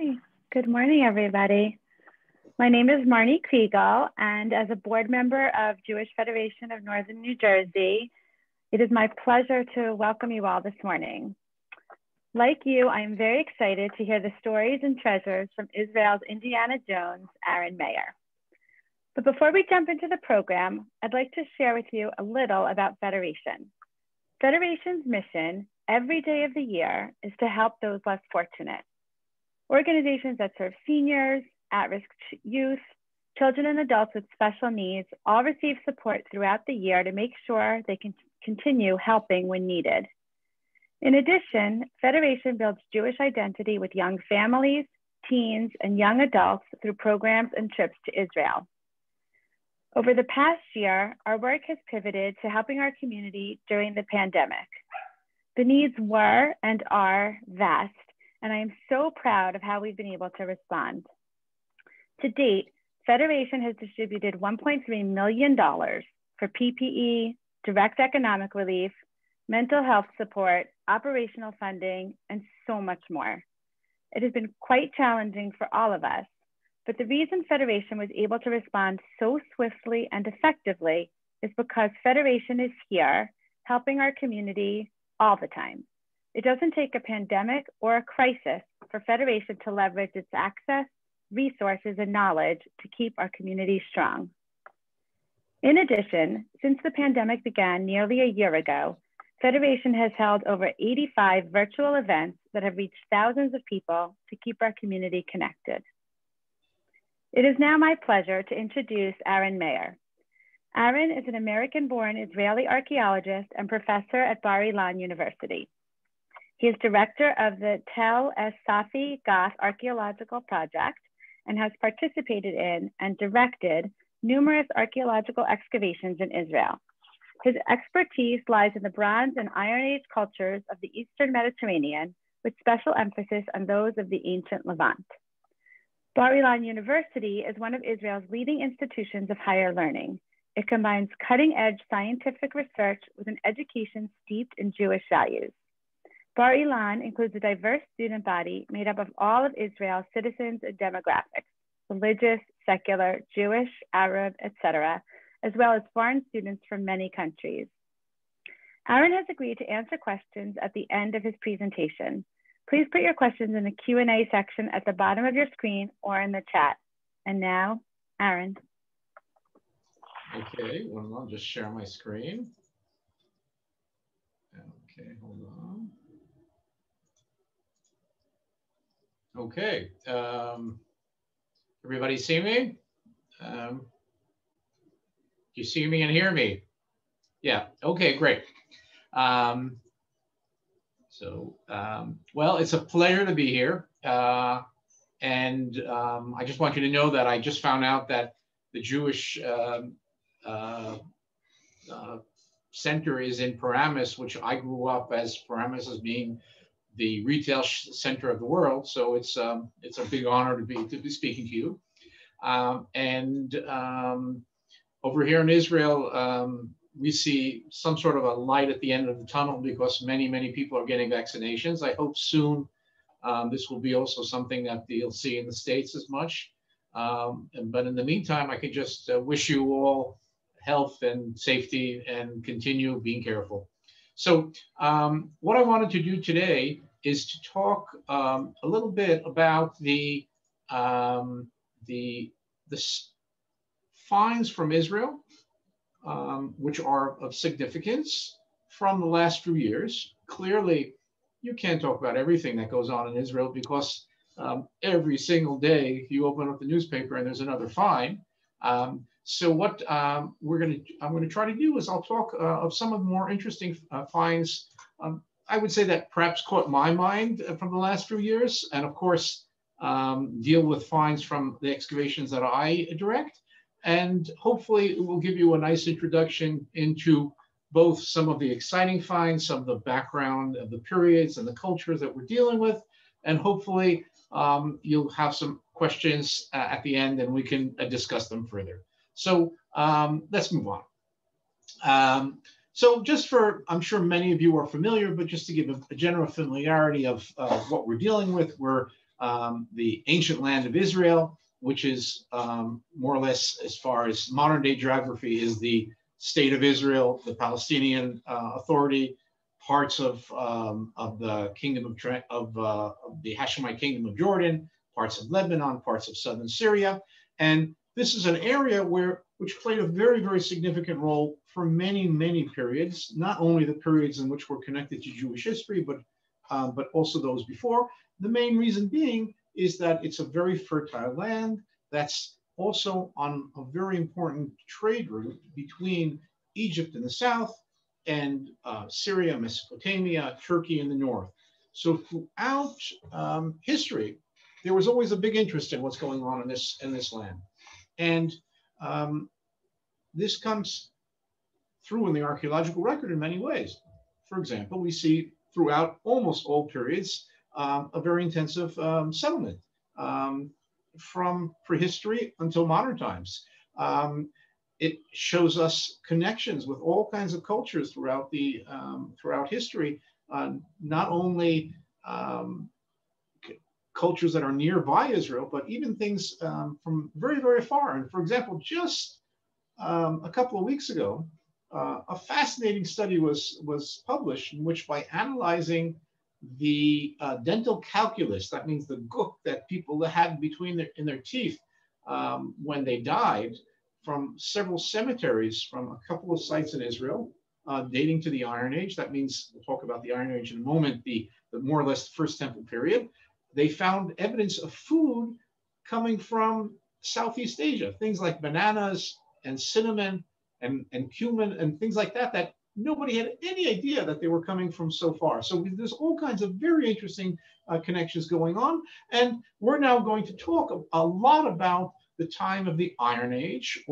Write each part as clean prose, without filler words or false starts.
Hi, good morning, everybody. My name is Marnie Kriegel, and as a board member of Jewish Federation of Northern New Jersey, it is my pleasure to welcome you all this morning. Like you, I am very excited to hear the stories and treasures from Israel's Indiana Jones, Aaron Mayer. But before we jump into the program, I'd like to share with you a little about Federation. Federation's mission every day of the year is to help those less fortunate. Organizations that serve seniors, at-risk youth, children and adults with special needs all receive support throughout the year to make sure they can continue helping when needed. In addition, Federation builds Jewish identity with young families, teens, and young adults through programs and trips to Israel. Over the past year, our work has pivoted to helping our community during the pandemic. The needs were and are vast, and I am so proud of how we've been able to respond. To date, Federation has distributed $1.3 million for PPE, direct economic relief, mental health support, operational funding, and so much more. It has been quite challenging for all of us, but the reason Federation was able to respond so swiftly and effectively is because Federation is here helping our community all the time. It doesn't take a pandemic or a crisis for Federation to leverage its access, resources, and knowledge to keep our community strong. In addition, since the pandemic began nearly a year ago, Federation has held over 85 virtual events that have reached thousands of people to keep our community connected. It is now my pleasure to introduce Aaron Mayer. Aaron is an American-born Israeli archaeologist and professor at Bar-Ilan University. He is director of the Tel es-Safi Gath archaeological project and has participated in and directed numerous archaeological excavations in Israel. His expertise lies in the Bronze and Iron Age cultures of the Eastern Mediterranean, with special emphasis on those of the ancient Levant. Bar-Ilan University is one of Israel's leading institutions of higher learning. It combines cutting-edge scientific research with an education steeped in Jewish values. Bar-Ilan includes a diverse student body made up of all of Israel's citizens and demographics, religious, secular, Jewish, Arab, etc., as well as foreign students from many countries. Aaron has agreed to answer questions at the end of his presentation. Please put your questions in the Q&A section at the bottom of your screen or in the chat. And now, Aaron. Okay, well, I'll just share my screen. Okay, hold on. Okay, everybody see me? You see me and hear me? Yeah, okay, great. Well, it's a pleasure to be here. And I just want you to know that I just found out that the Jewish center is in Paramus, which I grew up as Paramus as being the retail center of the world. So it's a big honor to be speaking to you. Over here in Israel, we see some sort of a light at the end of the tunnel because many, many people are getting vaccinations. I hope soon this will be also something that you'll see in the States as much. But in the meantime, I could just wish you all health and safety and continue being careful. So what I wanted to do today is to talk a little bit about the finds from Israel, which are of significance from the last few years. Clearly, you can't talk about everything that goes on in Israel because every single day you open up the newspaper and there's another find. So what I'm going to try to do is I'll talk of some of the more interesting finds. I would say that perhaps caught my mind from the last few years, and of course deal with finds from the excavations that I direct. And hopefully it will give you a nice introduction into both some of the exciting finds, some of the background of the periods and the cultures that we're dealing with, and hopefully you'll have some questions at the end and we can discuss them further. So let's move on. So just for, I'm sure many of you are familiar, but just to give a general familiarity of what we're dealing with, we're the ancient land of Israel, which is more or less, as far as modern day geography, is the state of Israel, the Palestinian Authority, parts of the kingdom of the Hashemite kingdom of Jordan, parts of Lebanon, parts of southern Syria. And this is an area which played a very, very significant role for many, many periods, not only the periods in which were connected to Jewish history, but also those before. The main reason being is that it's a very fertile land that's also on a very important trade route between Egypt in the south and Syria, Mesopotamia, Turkey in the north. So throughout history, there was always a big interest in what's going on in this land. And this comes through in the archaeological record in many ways. For example, we see throughout almost all periods a very intensive settlement from prehistory until modern times. It shows us connections with all kinds of cultures throughout history, not only cultures that are nearby Israel, but even things from very, very far. And for example, just a couple of weeks ago, a fascinating study was published in which, by analyzing the dental calculus, that means the gook that people had in their teeth when they died, from several cemeteries from a couple of sites in Israel dating to the Iron Age. That means, we'll talk about the Iron Age in a moment, the more or less First Temple period. They found evidence of food coming from Southeast Asia, things like bananas and cinnamon and cumin and things like that, that nobody had any idea that they were coming from so far. So there's all kinds of very interesting connections going on. And we're now going to talk a lot about the time of the Iron Age,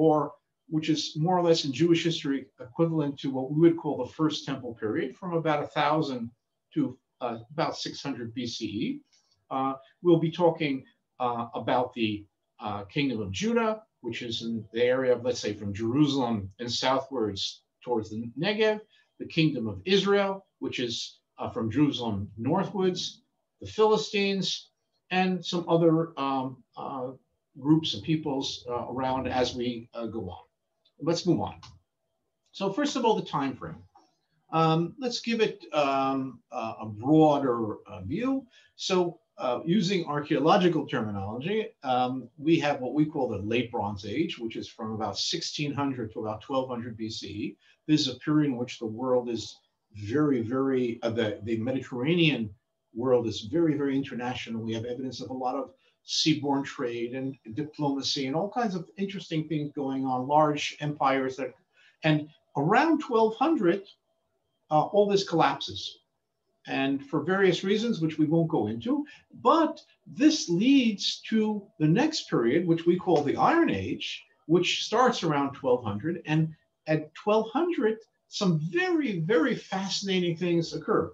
which is more or less in Jewish history equivalent to what we would call the First Temple period, from about 1000 to about 600 BCE. We'll be talking about the Kingdom of Judah, which is in the area of, let's say, from Jerusalem and southwards towards the Negev, the Kingdom of Israel, which is from Jerusalem northwards, the Philistines, and some other groups of peoples around as we go on. Let's move on. So first of all, the time frame. Let's give it a broader view. So using archaeological terminology, we have what we call the Late Bronze Age, which is from about 1600 to about 1200 BCE. This is a period in which the world is very, very, the Mediterranean world is very, very international. We have evidence of a lot of seaborne trade and diplomacy and all kinds of interesting things going on, large empires and around 1200, all this collapses. And for various reasons, which we won't go into, but this leads to the next period, which we call the Iron Age, which starts around 1200. And at 1200, some very, very fascinating things occur.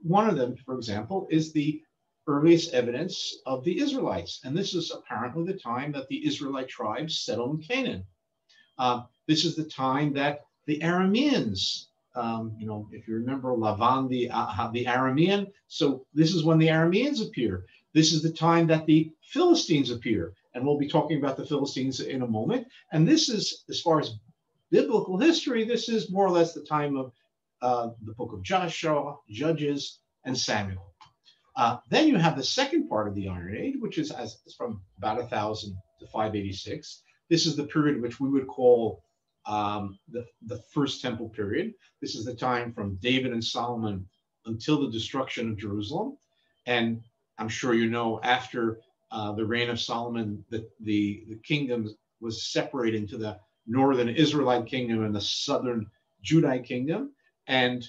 One of them, for example, is the earliest evidence of the Israelites. And this is apparently the time that the Israelite tribes settled in Canaan. This is the time that the Arameans, if you remember Lavan, the Aramean, so this is when the Arameans appear. This is the time that the Philistines appear. And we'll be talking about the Philistines in a moment. And this is, as far as biblical history, this is more or less the time of the book of Joshua, Judges, and Samuel. Then you have the second part of the Iron Age, which is from about 1000 to 586. This is the period which we would call the First Temple period. This is the time from David and Solomon until the destruction of Jerusalem. And I'm sure you know, after the reign of Solomon, the kingdom was separated into the northern Israelite kingdom and the southern Judite kingdom. And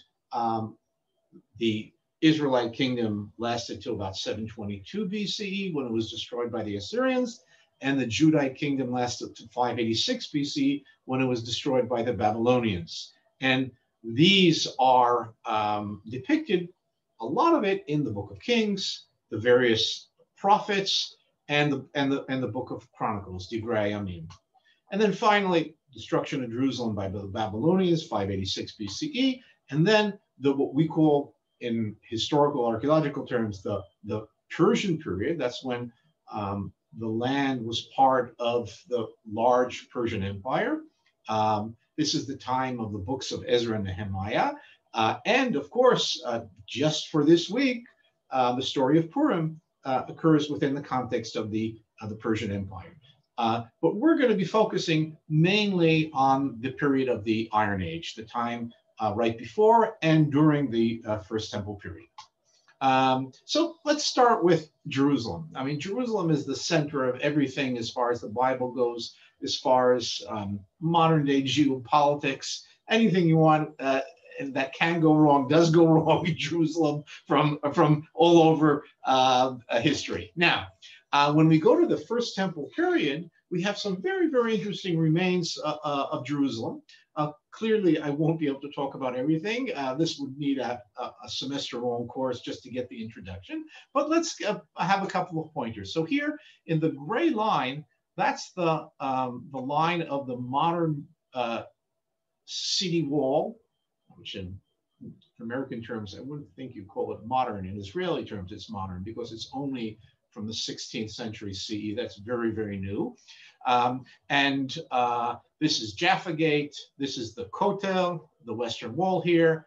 the Israelite kingdom lasted till about 722 BCE, when it was destroyed by the Assyrians, and the Judite kingdom lasted to 586 BCE, when it was destroyed by the Babylonians. And these are depicted, a lot of it, in the Book of Kings, the various prophets, and the Book of Chronicles, Divrei Yamim. And then finally, destruction of Jerusalem by the Babylonians, 586 BCE, and then what we call, in historical archaeological terms, the Persian period. That's when the land was part of the large Persian Empire. This is the time of the books of Ezra and Nehemiah. And of course, just for this week, the story of Purim occurs within the context of the Persian Empire. But we're going to be focusing mainly on the period of the Iron Age, the time right before and during the First Temple period. So let's start with Jerusalem. I mean, Jerusalem is the center of everything as far as the Bible goes, as far as modern day geopolitics, anything you want that can go wrong does go wrong in Jerusalem from all over history. Now, when we go to the First Temple period, we have some very, very interesting remains of Jerusalem. Clearly, I won't be able to talk about everything. This would need a semester-long course just to get the introduction. But let's have a couple of pointers. So here in the gray line, that's the line of the modern city wall, which in American terms, I wouldn't think you'd call it modern. In Israeli terms, it's modern because it's only from the 16th century CE. That's very, very new. This is Jaffa Gate. This is the Kotel, the Western Wall here.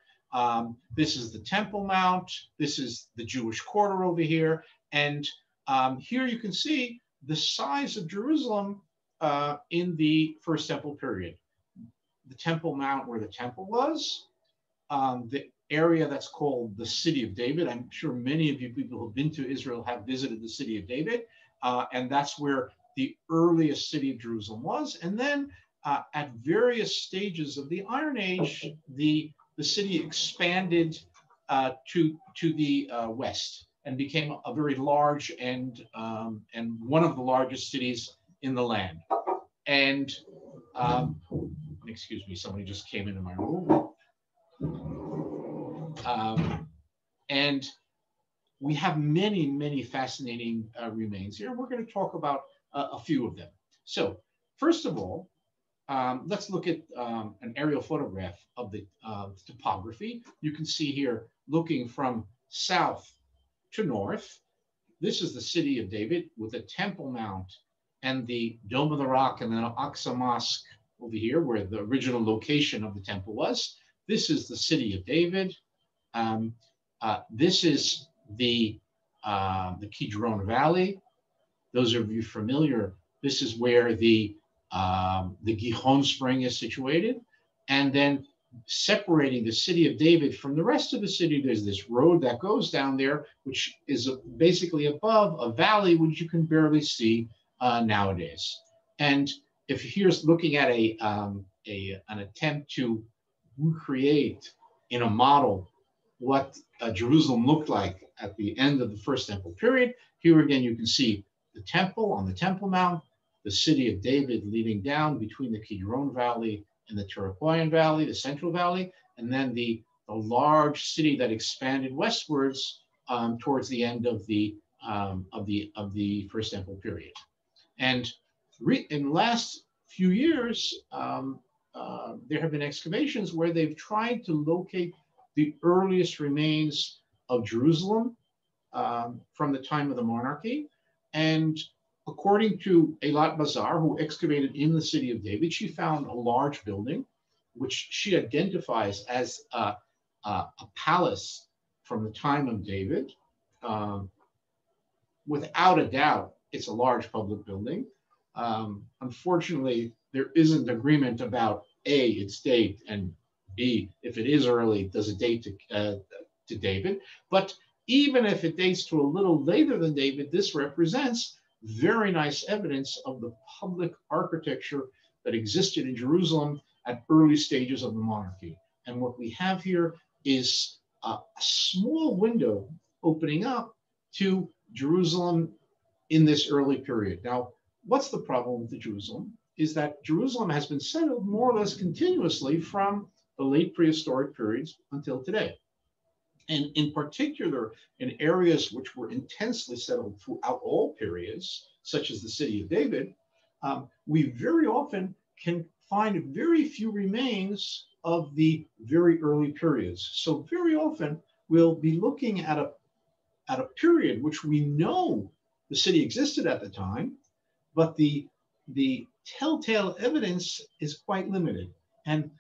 This is the Temple Mount. This is the Jewish quarter over here. And here you can see the size of Jerusalem in the First Temple period. The Temple Mount where the temple was, the area that's called the City of David. I'm sure many of you people who've been to Israel have visited the City of David, and that's where the earliest city of Jerusalem was. And then at various stages of the Iron Age, the city expanded to the west and became a very large and one of the largest cities in the land. And excuse me, somebody just came into my room. And we have many, many fascinating remains here. We're going to talk about a few of them. So first of all, let's look at an aerial photograph of the topography. You can see here, looking from south to north, this is the City of David with the Temple Mount and the Dome of the Rock and the Al-Aqsa Mosque over here, where the original location of the temple was. This is the City of David. This is the Kidron Valley. Those of you familiar, this is where the Gihon Spring is situated. And then separating the City of David from the rest of the city, there's this road that goes down there, which is basically above a valley, which you can barely see nowadays. And if here's looking at an attempt to recreate in a model what Jerusalem looked like at the end of the First Temple period, here again you can see the temple on the Temple Mount, the City of David leading down between the Kidron Valley and the Turquoian Valley, the Central Valley, and then the large city that expanded westwards towards the end of the First Temple period. And in the last few years, there have been excavations where they've tried to locate the earliest remains of Jerusalem from the time of the monarchy. And according to Eilat Bazar, who excavated in the City of David, she found a large building, which she identifies as a palace from the time of David. Without a doubt, it's a large public building. Unfortunately, there isn't agreement about A, its date, and B, if it is early, does it date to David? But even if it dates to a little later than David, this represents very nice evidence of the public architecture that existed in Jerusalem at early stages of the monarchy. And what we have here is a small window opening up to Jerusalem in this early period. Now, what's the problem with Jerusalem? Is that Jerusalem has been settled more or less continuously from the late prehistoric periods until today. And in particular, in areas which were intensely settled throughout all periods, such as the City of David, we very often can find very few remains of the very early periods. So very often we'll be looking at at a period which we know the city existed at the time, but the telltale evidence is quite limited. And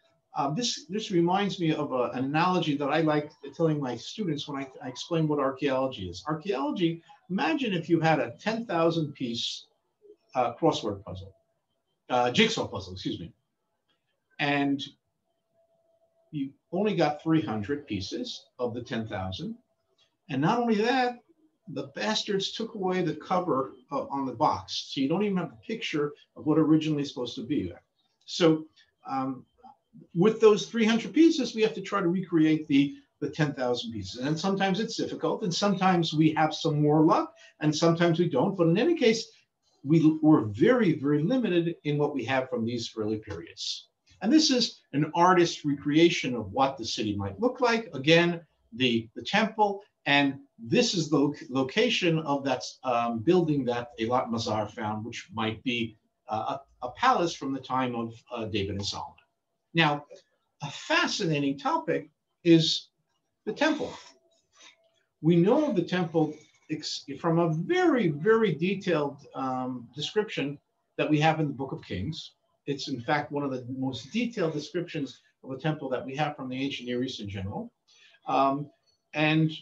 this reminds me of an analogy that I like telling my students when I explain what archaeology is. Archaeology, imagine if you had a 10,000 piece crossword puzzle, jigsaw puzzle, excuse me, and you only got 300 pieces of the 10,000. And not only that, the bastards took away the cover on the box. So you don't even have a picture of what originally is supposed to be there. So with those 300 pieces, we have to try to recreate the 10,000 pieces. And sometimes it's difficult, and sometimes we have some more luck, and sometimes we don't. But in any case, we're very, very limited in what we have from these early periods. And this is an artist's recreation of what the city might look like. Again, the temple, and this is the location of that building that Eilat Mazar found, which might be a palace from the time of David and Solomon. Now, a fascinating topic is the temple. We know of the temple from a very, very detailed description that we have in the Book of Kings. It's in fact one of the most detailed descriptions of a temple that we have from the ancient Near East in general. And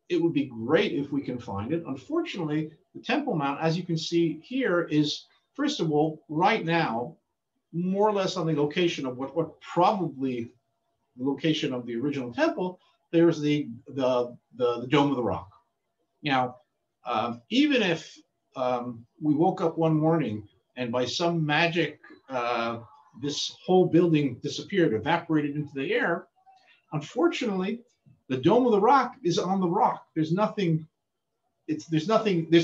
it would be great if we can find it. Unfortunately, the Temple Mount, as you can see here, is, first of all, right now, more or less on the location of what probably the location of the original temple. There's the Dome of the Rock. Now, even if we woke up one morning and by some magic, this whole building disappeared, evaporated into the air, unfortunately, the Dome of the Rock is on the rock. There's nothing, there's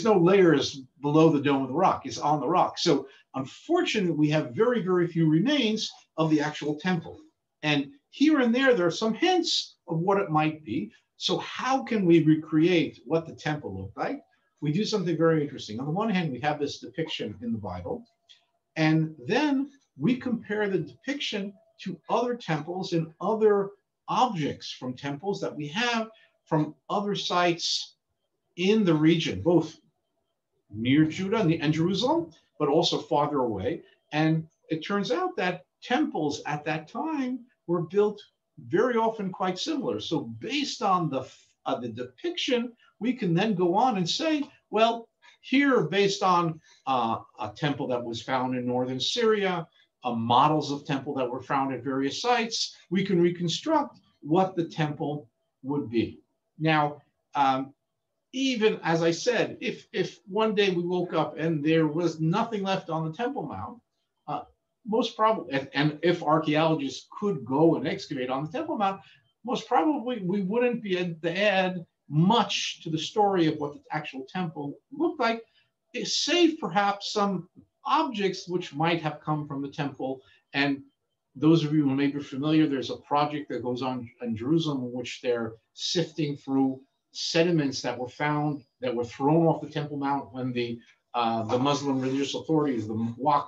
no layers below the Dome of the Rock. It's on the rock. So unfortunately, we have very, very few remains of the actual temple. And here and there are some hints of what it might be. So how can we recreate what the temple looked like? We do something very interesting. On the one hand, we have this depiction in the Bible, and then we compare the depiction to other temples and other objects from temples that we have from other sites in the region, both near Judah and Jerusalem, but also farther away. And it turns out that temples at that time were built very often quite similar. So based on the depiction, we can then go on and say, well, here, based on a temple that was found in northern Syria, models of temple that were found at various sites, we can reconstruct what the temple would be. Now, even as I said, if one day we woke up and there was nothing left on the Temple Mount, most probably, and if archaeologists could go and excavate on the Temple Mount, most probably we wouldn't be able to add much to the story of what the actual temple looked like, save perhaps some objects which might have come from the temple. And those of you who may be familiar, there's a project that goes on in Jerusalem in which they're sifting through sediments that were found, that were thrown off the Temple Mount when the Muslim religious authorities, the Waqf,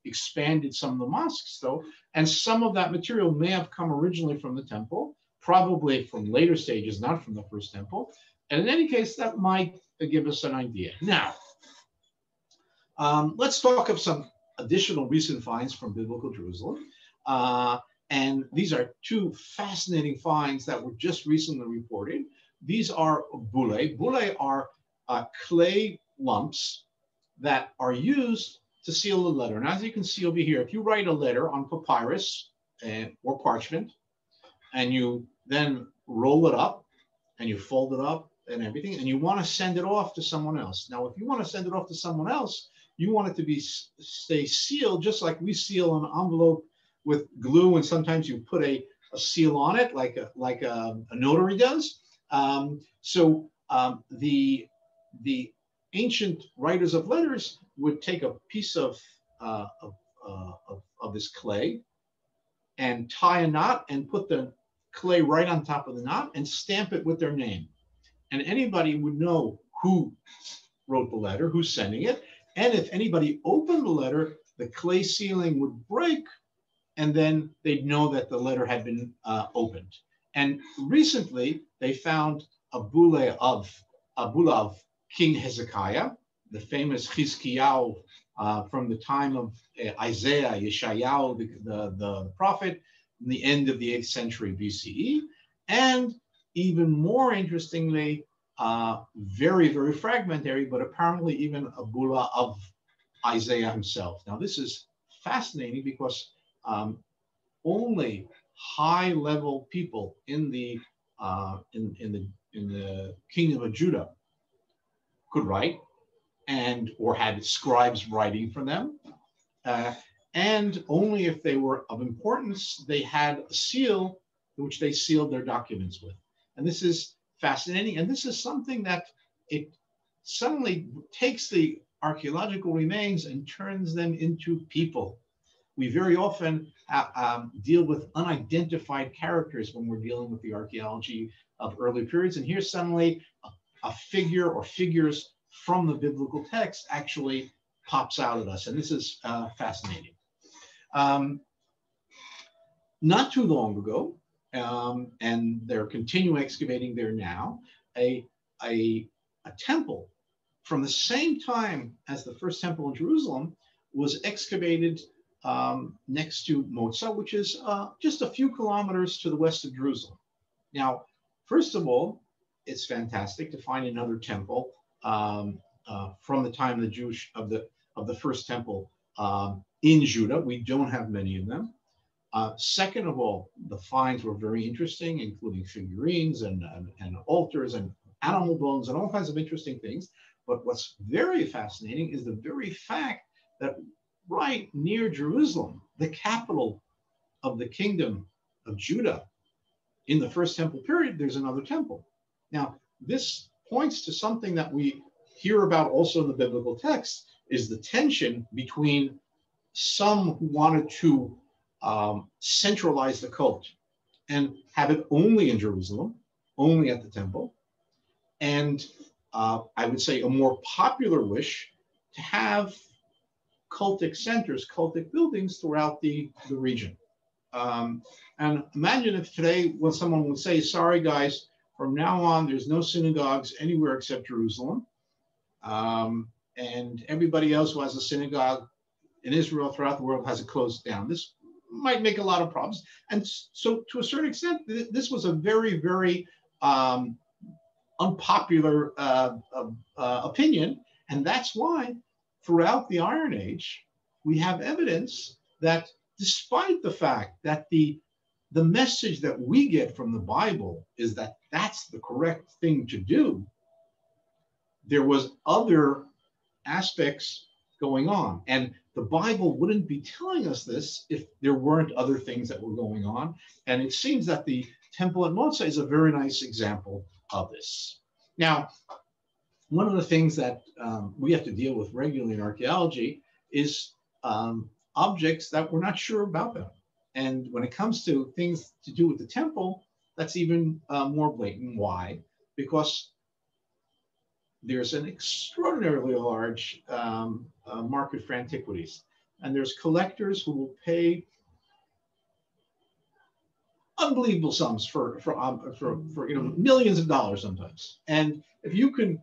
expanded some of the mosques, though. And some of that material may have come originally from the temple, probably from later stages, not from the first temple. And in any case, that might give us an idea. Now, let's talk of some additional recent finds from biblical Jerusalem. And these are two fascinating finds that were just recently reported. These are bullae. Bullae are clay lumps that are used to seal a letter. And as you can see over here, if you write a letter on papyrus or parchment, and you then roll it up and you fold it up and everything, and you want to send it off to someone else. Now, if you want to send it off to someone else, you want it to stay sealed, just like we seal an envelope with glue, and sometimes you put a seal on it, like a notary does. The ancient writers of letters would take a piece of this clay and tie a knot and put the clay right on top of the knot and stamp it with their name. And anybody would know who wrote the letter, who's sending it. And if anybody opened the letter, the clay sealing would break, and then they'd know that the letter had been opened. And recently, they found Bullae of King Hezekiah, the famous Chizkiyahu from the time of Isaiah, Yeshayahu, the prophet, in the end of the 8th century BCE. And even more interestingly, very, very fragmentary, but apparently even a Bullae of Isaiah himself. Now, this is fascinating because only high-level people in the kingdom of Judah could write, or had scribes writing for them, and only if they were of importance, they had a seal which they sealed their documents with. And this is fascinating, and this is something that it suddenly takes the archaeological remains and turns them into people. We very often deal with unidentified characters when we're dealing with the archaeology of early periods, and here suddenly a figure or figures from the biblical text actually pops out at us, and this is fascinating. Not too long ago, and they're continuing excavating there now, a temple from the same time as the first temple in Jerusalem was excavated next to Moza, which is just a few kilometers to the west of Jerusalem. Now, first of all, it's fantastic to find another temple from the time of the first temple in Judah. We don't have many of them. Second of all, the finds were very interesting, including figurines and altars and animal bones and all kinds of interesting things. But what's very fascinating is the very fact that right near Jerusalem, the capital of the kingdom of Judah, in the first temple period, there's another temple. Now, this points to something that we hear about also in the biblical text, is the tension between some who wanted to centralize the cult and have it only in Jerusalem, only at the temple, and I would say a more popular wish to have cultic centers, cultic buildings throughout the region. And imagine if today, when someone would say, sorry guys, from now on, there's no synagogues anywhere except Jerusalem. And everybody else who has a synagogue in Israel throughout the world has it closed down. This might make a lot of problems. And so to a certain extent, this was a very, very unpopular opinion. And that's why throughout the Iron Age, we have evidence that despite the fact that the message that we get from the Bible is that that's the correct thing to do, there was other aspects going on. And the Bible wouldn't be telling us this if there weren't other things that were going on. And it seems that the temple at Moza is a very nice example of this. Now, one of the things that we have to deal with regularly in archaeology is objects that we're not sure about them. And when it comes to things to do with the temple, that's even more blatant. Why? Because there's an extraordinarily large market for antiquities. And there's collectors who will pay unbelievable sums for millions of dollars sometimes. And if you can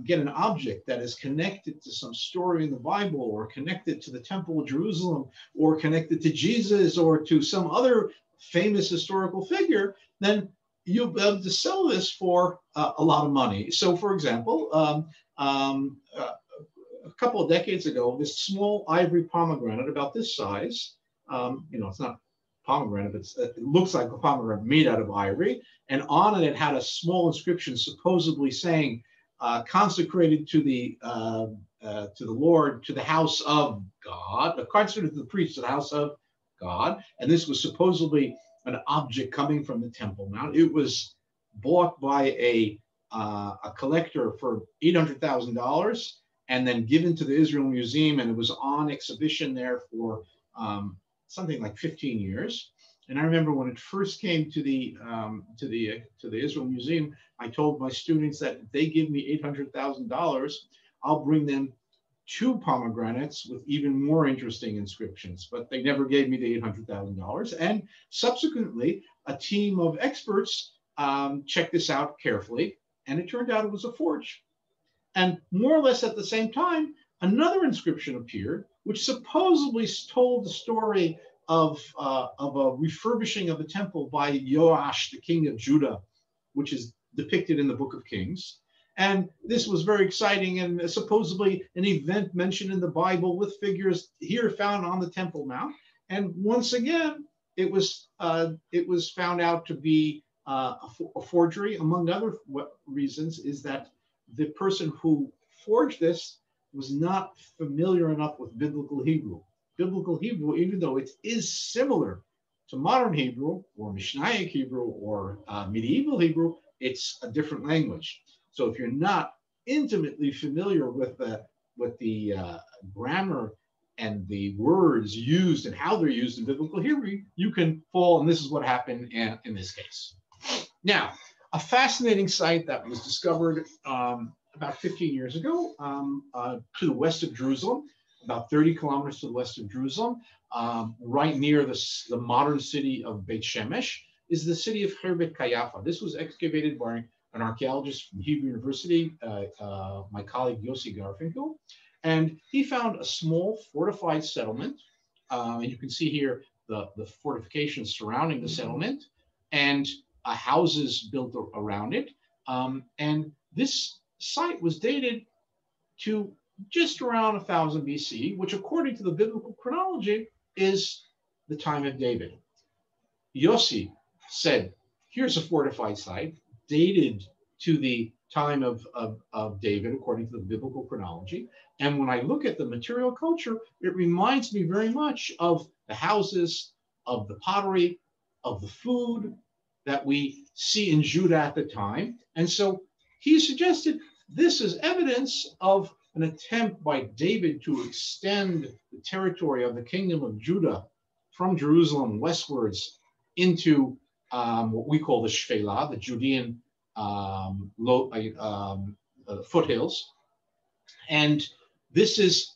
get an object that is connected to some story in the Bible, or connected to the Temple of Jerusalem, or connected to Jesus, or to some other famous historical figure, then you'll be able to sell this for a lot of money. So, for example, a couple of decades ago, this small ivory pomegranate about this size, it's not pomegranate, but it looks like a pomegranate made out of ivory, and on it had a small inscription supposedly saying, consecrated to the Lord, to the house of God, consecrated to the priest, to the house of God. And this was supposedly an object coming from the Temple Mount. It was bought by a collector for $800,000 and then given to the Israel Museum, and it was on exhibition there for something like 15 years. And I remember when it first came to the Israel Museum, I told my students that if they give me $800,000, I'll bring them 2 pomegranates with even more interesting inscriptions. But they never gave me the $800,000. And subsequently, a team of experts checked this out carefully, and it turned out it was a forge. And more or less at the same time, another inscription appeared, which supposedly told the story of a refurbishing of the temple by Joash, the king of Judah, which is depicted in the Book of Kings. And this was very exciting and supposedly an event mentioned in the Bible with figures here found on the Temple Mount. And once again, it was found out to be a forgery. Among other reasons is that the person who forged this was not familiar enough with Biblical Hebrew. Biblical Hebrew, even though it is similar to modern Hebrew or Mishnaic Hebrew or medieval Hebrew, it's a different language. So if you're not intimately familiar with the grammar and the words used and how they're used in Biblical Hebrew, you can fall, and this is what happened in this case. Now, a fascinating site that was discovered about 15 years ago to the west of Jerusalem, about 30 kilometers to the west of Jerusalem, right near the modern city of Beit Shemesh, is the city of Hezekiah. This was excavated by an archaeologist from Hebrew University, my colleague Yossi Garfinkel, and he found a small fortified settlement, and you can see here the fortifications surrounding the settlement, and houses built around it. And this site was dated to just around 1000 BC, which according to the biblical chronology is the time of David. Yossi said, here's a fortified site dated to the time of David, according to the biblical chronology. And when I look at the material culture, it reminds me very much of the houses, of the pottery, of the food that we see in Judah at the time. And so he suggested this is evidence of an attempt by David to extend the territory of the kingdom of Judah from Jerusalem westwards into what we call the Shfela, the Judean foothills. And this is,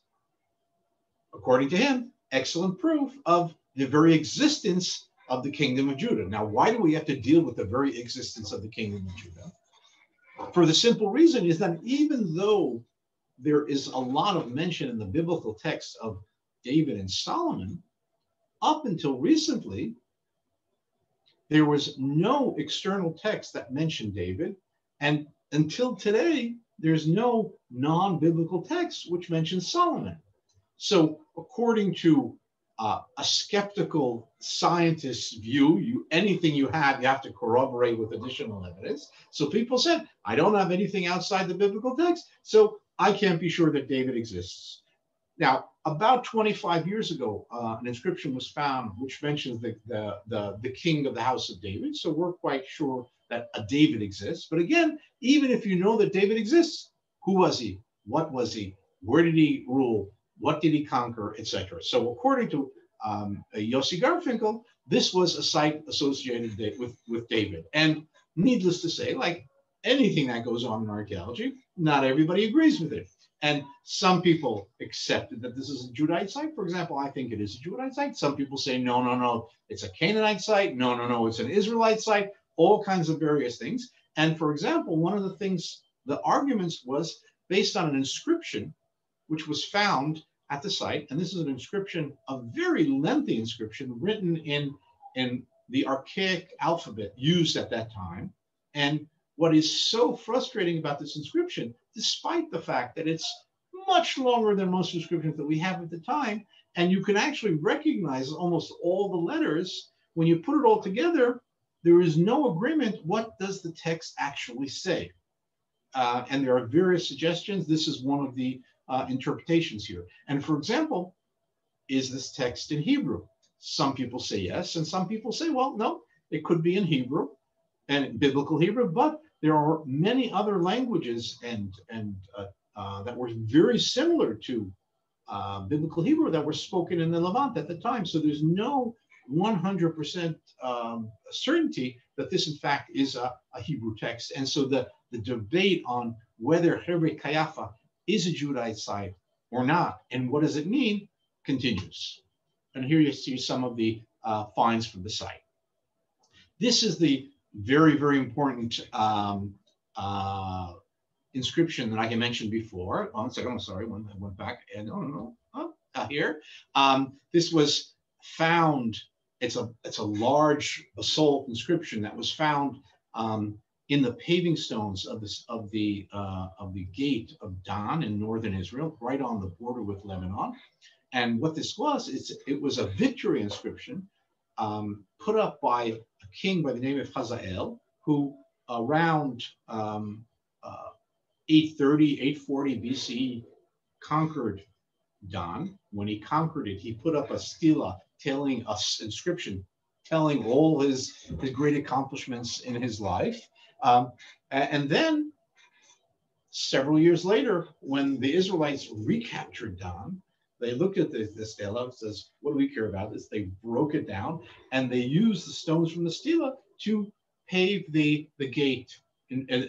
according to him, excellent proof of the very existence of the kingdom of Judah. Now, why do we have to deal with the very existence of the kingdom of Judah? For the simple reason is that even though there is a lot of mention in the biblical text of David and Solomon, up until recently, there was no external text that mentioned David. And until today, there's no non-biblical text which mentions Solomon. So according to a skeptical scientist's view, anything you have to corroborate with additional evidence. So people said, I don't have anything outside the biblical text, so I can't be sure that David exists. Now, about 25 years ago, an inscription was found which mentions the king of the house of David. So we're quite sure that a David exists. But again, even if you know that David exists, who was he? What was he? Where did he rule? What did he conquer, etc.? So according to Yossi Garfinkel, this was a site associated with David. And needless to say, like anything that goes on in archaeology, not everybody agrees with it. And some people accepted that this is a Judite site. For example, I think it is a Judite site. Some people say, no, no, no, it's a Canaanite site. No, no, no, it's an Israelite site. All kinds of various things. And for example, one of the things, the arguments was based on an inscription which was found at the site. And this is an inscription, a very lengthy inscription written in the archaic alphabet used at that time. And what is so frustrating about this inscription, despite the fact that it's much longer than most inscriptions that we have at the time, and you can actually recognize almost all the letters, when you put it all together, there is no agreement. What does the text actually say? And there are various suggestions. This is one of the interpretations here. And for example, is this text in Hebrew? Some people say yes, and some people say, well, no, it could be in Hebrew and biblical Hebrew, but there are many other languages and that were very similar to biblical Hebrew that were spoken in the Levant at the time. So there's no 100% certainty that this, in fact, is a Hebrew text. And so the debate on whether Hezekiah is a Judite site or not, and what does it mean, continues. And here you see some of the finds from the site. This is the very, very important inscription that I mentioned before. One second, I'm sorry, I went back and here. This was found. It's a large basalt inscription that was found in the paving stones of the gate of Dan in northern Israel, right on the border with Lebanon. And what this was, it was a victory inscription put up by a king by the name of Hazael, who around 830, 840 BC conquered Dan. When he conquered it, he put up a stela telling us inscription, telling all his great accomplishments in his life. And then several years later, when the Israelites recaptured Dan, they looked at the stela and says, what do we care about this? They broke it down and they used the stones from the stela to pave the gate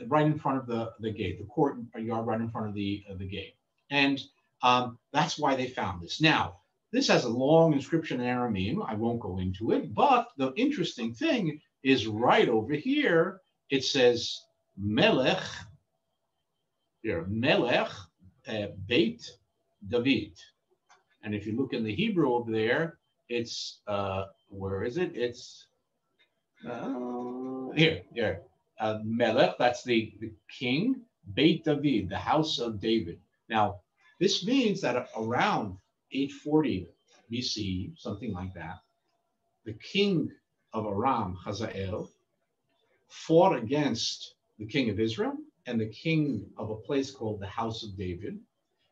right in front of the gate, the courtyard right in front of the gate. And that's why they found this. Now, this has a long inscription in Aramean. I won't go into it, but the interesting thing is right over here, it says melekh, here, melekh Beit David. And if you look in the Hebrew over there, it's, where is it? It's here. Melekh, that's the king, Beit David, the house of David. Now, this means that around 840 BC, something like that, the king of Aram, Hazael, fought against the king of Israel and the king of a place called the house of David,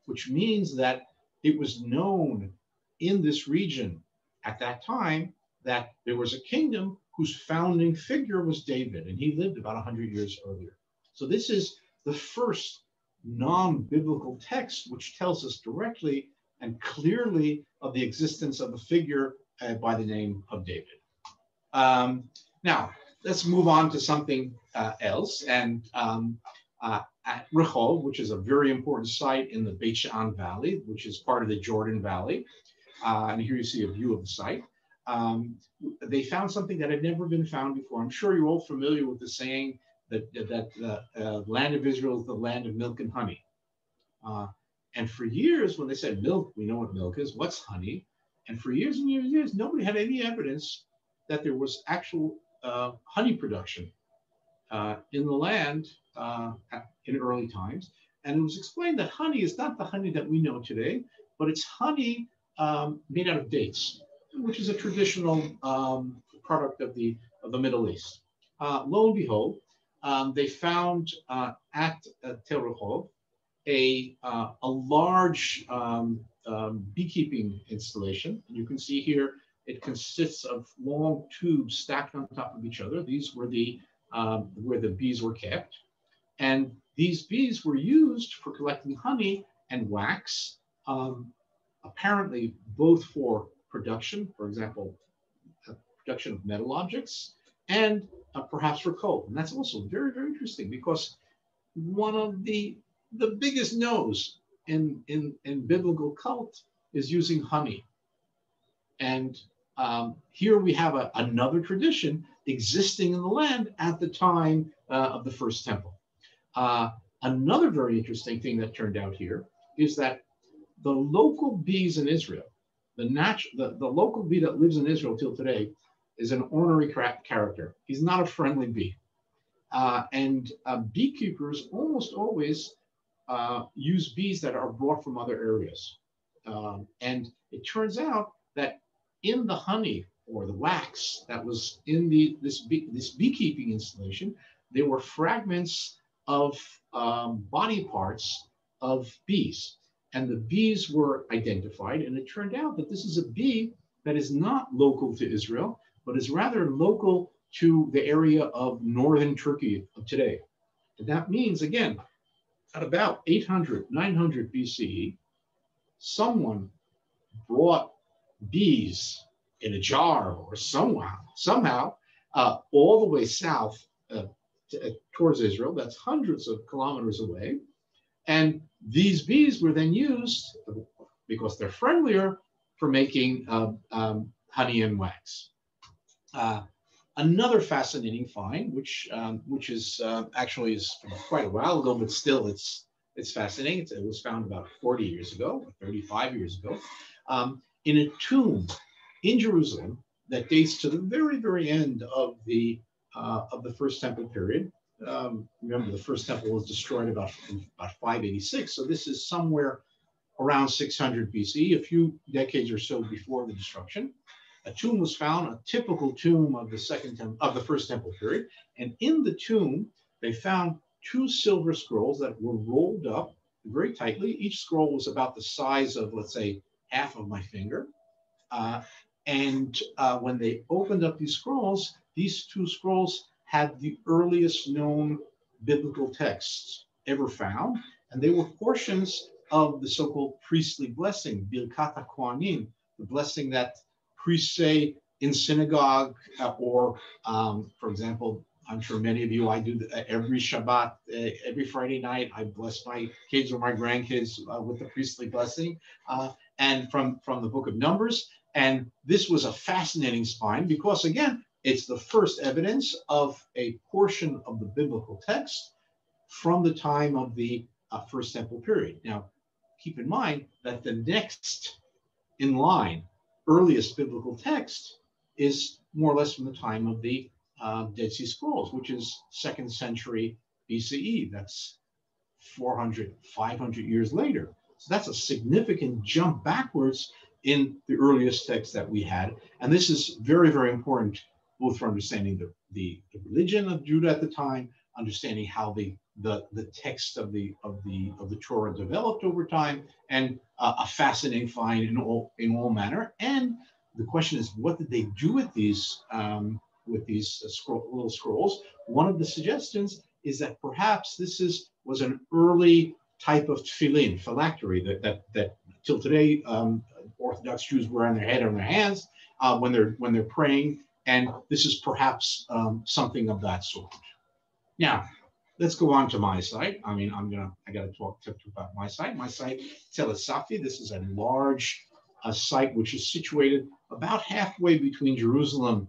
which means that it was known in this region at that time that there was a kingdom whose founding figure was David, and he lived about 100 years earlier. So this is the first non-biblical text which tells us directly and clearly of the existence of a figure by the name of David. Now, let's move on to something else. And at Rehov, which is a very important site in the Beit She'an Valley, which is part of the Jordan Valley, and here you see a view of the site. They found something that had never been found before. I'm sure you're all familiar with the saying that the land of Israel is the land of milk and honey. And for years, when they said milk, we know what milk is. What's honey? And for years and years and years, nobody had any evidence that there was actual honey production in the land in early times. And it was explained that honey is not the honey that we know today, but it's honey made out of dates, which is a traditional product of the Middle East. Lo and behold, they found at Tel Rehov a large beekeeping installation. And you can see here it consists of long tubes stacked on top of each other. These were where the bees were kept, and these bees were used for collecting honey and wax, apparently both for production, for example, production of metal objects, and perhaps for coal. And that's also very, very interesting because one of the biggest no's in biblical cult is using honey. And here we have another tradition existing in the land at the time of the first temple. Another very interesting thing that turned out here is that the local bees in Israel, the local bee that lives in Israel till today, is an ornery character. He's not a friendly bee. And beekeepers almost always use bees that are brought from other areas. And it turns out that in the honey or the wax that was in this beekeeping installation, there were fragments of body parts of bees. And the bees were identified, and it turned out that this is a bee that is not local to Israel, but is rather local to the area of northern Turkey of today. And that means, again, at about 800, 900 BCE, someone brought bees in a jar or somehow all the way south towards Israel. That's hundreds of kilometers away. And these bees were then used, because they're friendlier, for making honey and wax. Another fascinating find, which is actually is from quite a while ago, but still it's fascinating. It was found about 40 years ago, or 35 years ago, in a tomb in Jerusalem that dates to the very, very end of the First Temple period. Remember, the First Temple was destroyed about 586, so this is somewhere around 600 BC, a few decades or so before the destruction. A tomb was found, a typical tomb of the First Temple period, and in the tomb they found two silver scrolls that were rolled up very tightly. Each scroll was about the size of, let's say, half of my finger. When they opened up these two scrolls had the earliest known biblical texts ever found, and they were portions of the so-called priestly blessing, Birkat HaKohanim, the blessing that priests say in synagogue, or, for example, I'm sure many of you, I do every Shabbat, every Friday night, I bless my kids or my grandkids with the priestly blessing, and from the book of Numbers. And this was a fascinating find because, again, it's the first evidence of a portion of the biblical text from the time of the First Temple period. Now, keep in mind that the next in line, earliest biblical text is more or less from the time of the Dead Sea Scrolls, which is 2nd century BCE. That's 400, 500 years later. So that's a significant jump backwards in the earliest text that we had. And this is very, very important, both for understanding the religion of Judah at the time, understanding how the text of the Torah developed over time, and a fascinating find in all manner. And the question is, what did they do with these little scrolls? One of the suggestions is that perhaps this was an early type of tefillin, phylactery that till today Orthodox Jews wear on their head or on their hands when they're praying, and this is perhaps something of that sort. Now, let's go on to my site. I got to talk about my site. My site, Tel Dan. This is a large site which is situated about halfway between Jerusalem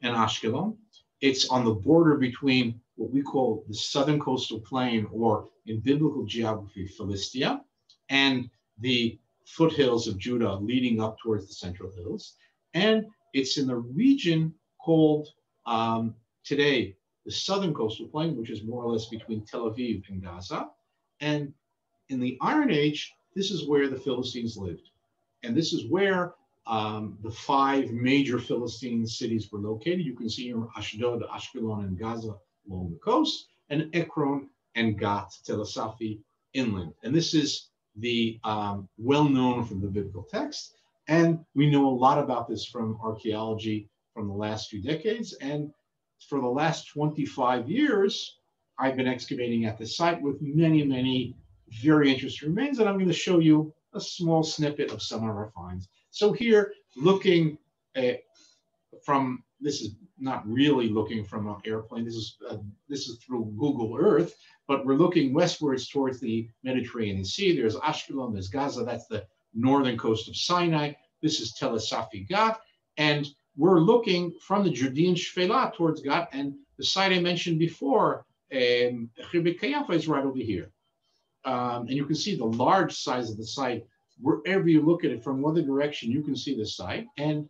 and Ashkelon. It's on the border between what we call the southern coastal plain, or in biblical geography, Philistia, and the foothills of Judah leading up towards the Central Hills. And it's in the region called today the southern coastal plain, which is more or less between Tel Aviv and Gaza. And in the Iron Age, this is where the Philistines lived. And this is where the 5 major Philistine cities were located. You can see here Ashdod, Ashkelon, and Gaza along the coast, and Ekron and Gath, Tel Dan inland. And this is the well-known from the biblical text. And we know a lot about this from archaeology from the last few decades. And for the last 25 years, I've been excavating at this site with many, many very interesting remains. And I'm going to show you a small snippet of some of our finds. So here, looking from, this is not really looking from an airplane. This is through Google Earth, but we're looking westwards towards the Mediterranean Sea. There's Ashkelon, there's Gaza. That's the northern coast of Sinai. This is Tel Dan Gath, and we're looking from the Judean Shfela towards Gath, and the site I mentioned before, Khirbet Kayafa, is right over here. And you can see the large size of the site. Wherever you look at it, from whatever direction, you can see the site. And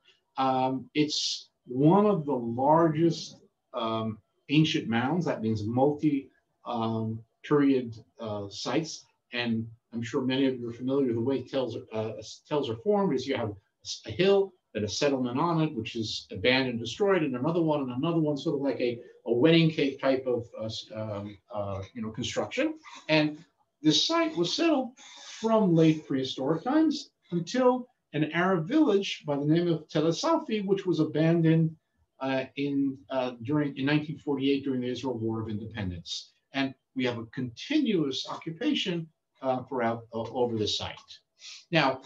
it's one of the largest ancient mounds. That means multi-period sites. And I'm sure many of you are familiar with the way tells are formed. Is you have a hill, then a settlement on it, which is abandoned, destroyed, and another one, sort of like a wedding cake type of construction. And this site was settled from late prehistoric times until an Arab village by the name of Tel Dan, which was abandoned in 1948 during the Israel War of Independence. And we have a continuous occupation throughout over the site. Now,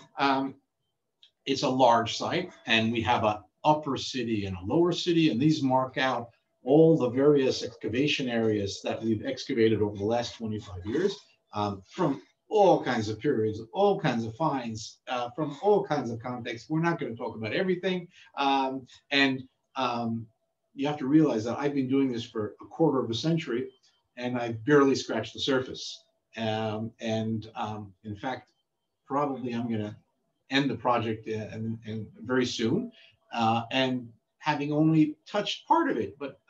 it's a large site, and we have an upper city and a lower city, and these mark out all the various excavation areas that we've excavated over the last 25 years, from all kinds of periods, all kinds of finds, from all kinds of contexts. We're not going to talk about everything. you have to realize that I've been doing this for a quarter of a century, and I've barely scratched the surface. In fact, probably I'm going to end the project and very soon, and having only touched part of it. But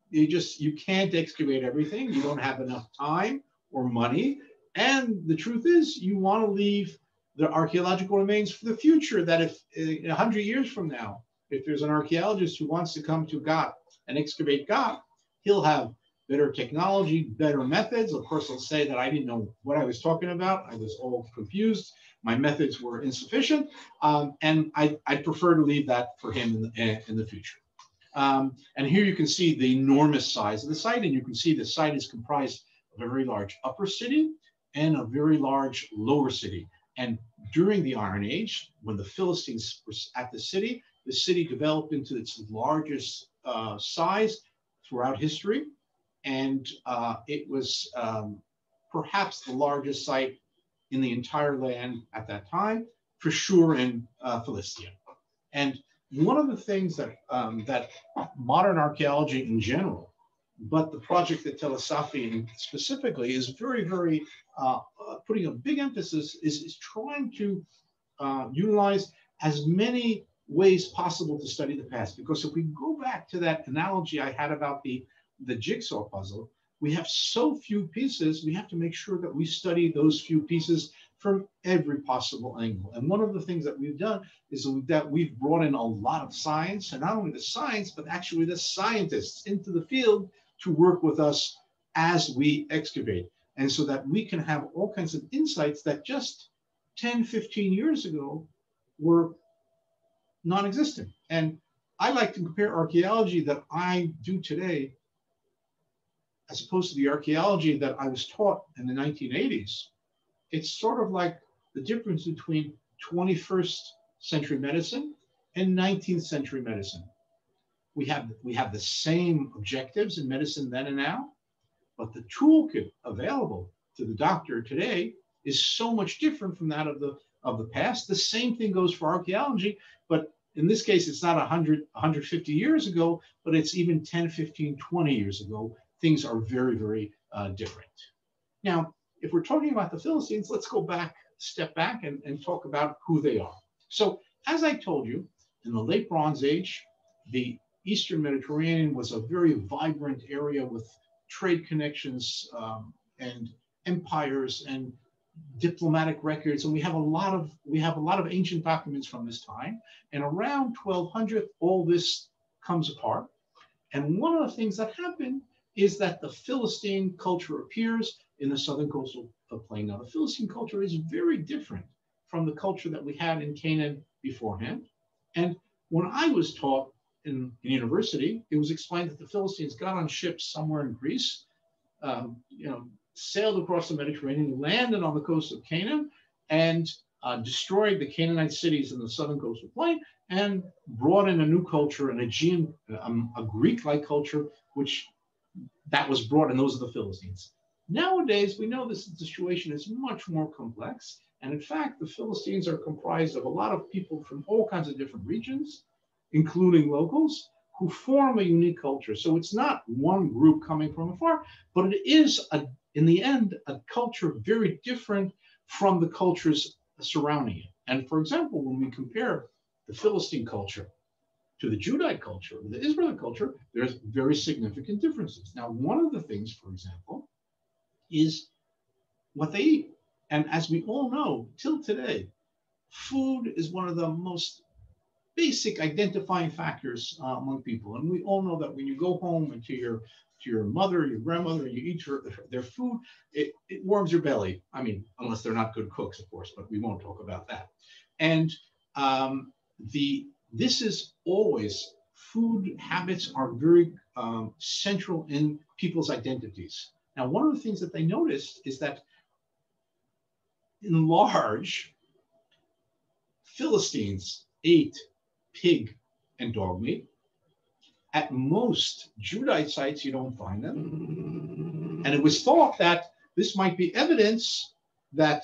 you can't excavate everything. You don't have enough time or money. And the truth is, you want to leave the archaeological remains for the future, that if 100 years from now, if there's an archaeologist who wants to come to Gath and excavate Gath, he'll have better technology, better methods. Of course, he'll say that I didn't know what I was talking about. I was all confused. My methods were insufficient. And I'd prefer to leave that for him in the future. And here you can see the enormous size of the site. And you can see the site is comprised of a very large upper city and a very large lower city. And during the Iron Age, when the Philistines were at the city developed into its largest size throughout history. And it was perhaps the largest site in the entire land at that time, for sure in Philistia. And one of the things that modern archaeology in general, but the project at es-Safi specifically, is very, very putting a big emphasis is trying to utilize as many ways possible to study the past. Because if we go back to that analogy I had about the jigsaw puzzle, we have so few pieces, we have to make sure that we study those few pieces from every possible angle. And one of the things that we've done is that we've brought in a lot of science, and not only the science, but actually the scientists into the field to work with us as we excavate. And so that we can have all kinds of insights that just 10, 15 years ago were non-existent. And I like to compare archaeology that I do today as opposed to the archaeology that I was taught in the 1980s. It's sort of like the difference between 21st century medicine and 19th century medicine. We have the same objectives in medicine then and now, but the toolkit available to the doctor today is so much different from that of the past. The same thing goes for archaeology, but in this case, it's not 100, 150 years ago, but it's even 10, 15, 20 years ago. Things are very, very different. Now, if we're talking about the Philistines, let's go back, step back and talk about who they are. So as I told you, in the late Bronze Age, the Eastern Mediterranean was a very vibrant area with trade connections and empires and diplomatic records. And we have a lot of ancient documents from this time. And around 1200, all this comes apart. And one of the things that happened is that the Philistine culture appears in the southern coastal plain. Now, the Philistine culture is very different from the culture that we had in Canaan beforehand. And when I was taught in university, it was explained that the Philistines got on ships somewhere in Greece, sailed across the Mediterranean, landed on the coast of Canaan, and destroyed the Canaanite cities in the southern coastal plain, and brought in a new culture, an Aegean, a Greek-like culture, which that was brought in. Those are the Philistines. Nowadays, we know this situation is much more complex. And in fact, the Philistines are comprised of a lot of people from all kinds of different regions, including locals, who form a unique culture. So it's not one group coming from afar, but it is, in the end, a culture very different from the cultures surrounding it. And for example, when we compare the Philistine culture to the Judite culture, the Israelite culture, there's very significant differences. Now, one of the things, for example, is what they eat. And as we all know, till today, food is one of the most basic identifying factors among people. And we all know that when you go home and to your mother, your grandmother, and you eat their food, it warms your belly. I mean, unless they're not good cooks, of course, but we won't talk about that. And this is always, food habits are very central in people's identities. Now, one of the things that they noticed is that in large, Philistines ate pig and dog meat. At most Judite sites, you don't find them. And it was thought that this might be evidence that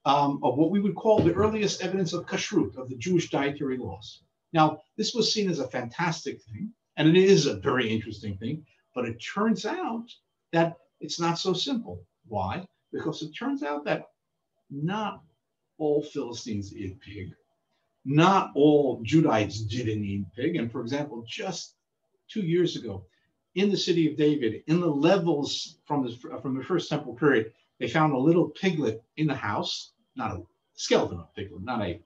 of what we would call the earliest evidence of kashrut, of the Jewish dietary laws. Now, this was seen as a fantastic thing. And it is a very interesting thing, but it turns out that it's not so simple. Why? Because it turns out that not all Philistines eat pig. Not all Judites didn't eat pig. And for example, just 2 years ago, in the city of David, in the levels from the first temple period, they found a little piglet in the house, not a skeleton of piglet, not a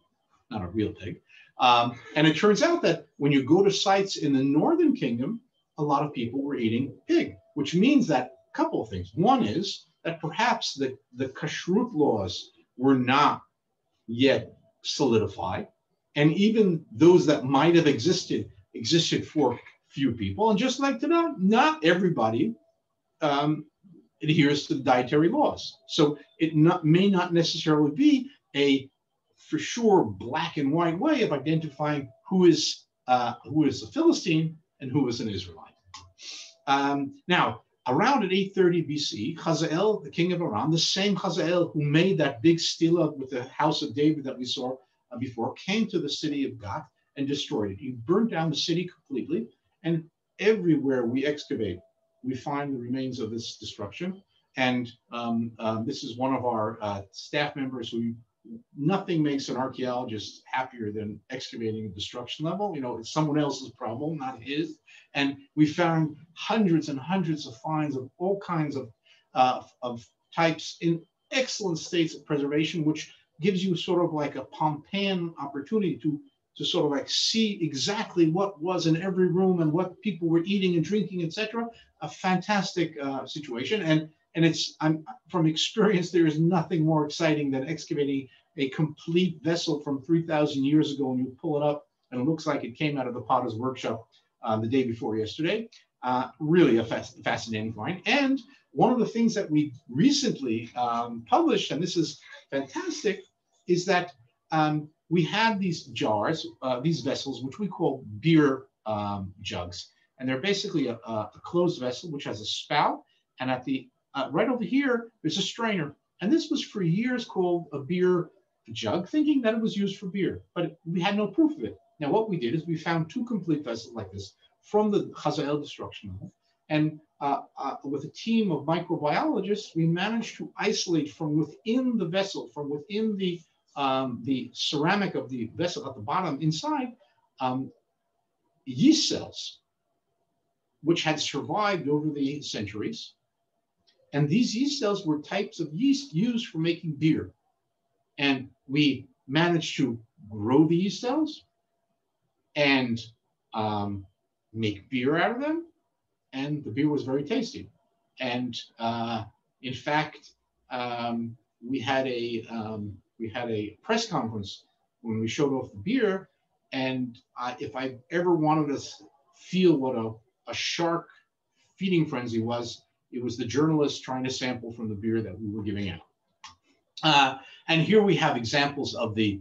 real pig. And it turns out that when you go to sites in the northern kingdom, a lot of people were eating pig, which means that a couple of things. One is that perhaps the kashrut laws were not yet solidified. And even those that might have existed for few people. And just like today, not everybody adheres to the dietary laws. So it may not necessarily be a for sure black and white way of identifying who is a Philistine and who is an Israelite. Now, around at 830 BC, Hazael, the king of Aram, the same Hazael who made that big stela with the house of David that we saw before, came to the city of Gath and destroyed it. He burnt down the city completely. And everywhere we excavate, we find the remains of this destruction. And this is one of our staff members who, nothing makes an archaeologist happier than excavating a destruction level. You know, it's someone else's problem, not his. And we found hundreds and hundreds of finds of all kinds of types in excellent states of preservation, which gives you sort of like a Pompeian opportunity to sort of like see exactly what was in every room and what people were eating and drinking, etc. A fantastic situation. And it's, from experience, there is nothing more exciting than excavating a complete vessel from 3,000 years ago, and you pull it up and it looks like it came out of the potter's workshop the day before yesterday. Really a fascinating find. And one of the things that we recently published, and this is fantastic, is that we had these jars, these vessels, which we call beer jugs. And they're basically a closed vessel, which has a spout. And at the right over here, there's a strainer. And this was for years called a beer jug, thinking that it was used for beer. But we had no proof of it. Now, what we did is we found two complete vessels like this from the Hazael destruction level. And with a team of microbiologists, we managed to isolate from within the vessel, from within the ceramic of the vessel at the bottom inside, yeast cells, which had survived over the centuries. And these yeast cells were types of yeast used for making beer. And we managed to grow the yeast cells and make beer out of them. And the beer was very tasty. And in fact, we had a press conference when we showed off the beer. And if I ever wanted to feel what a shark feeding frenzy was, it was the journalists trying to sample from the beer that we were giving out. And here we have examples of the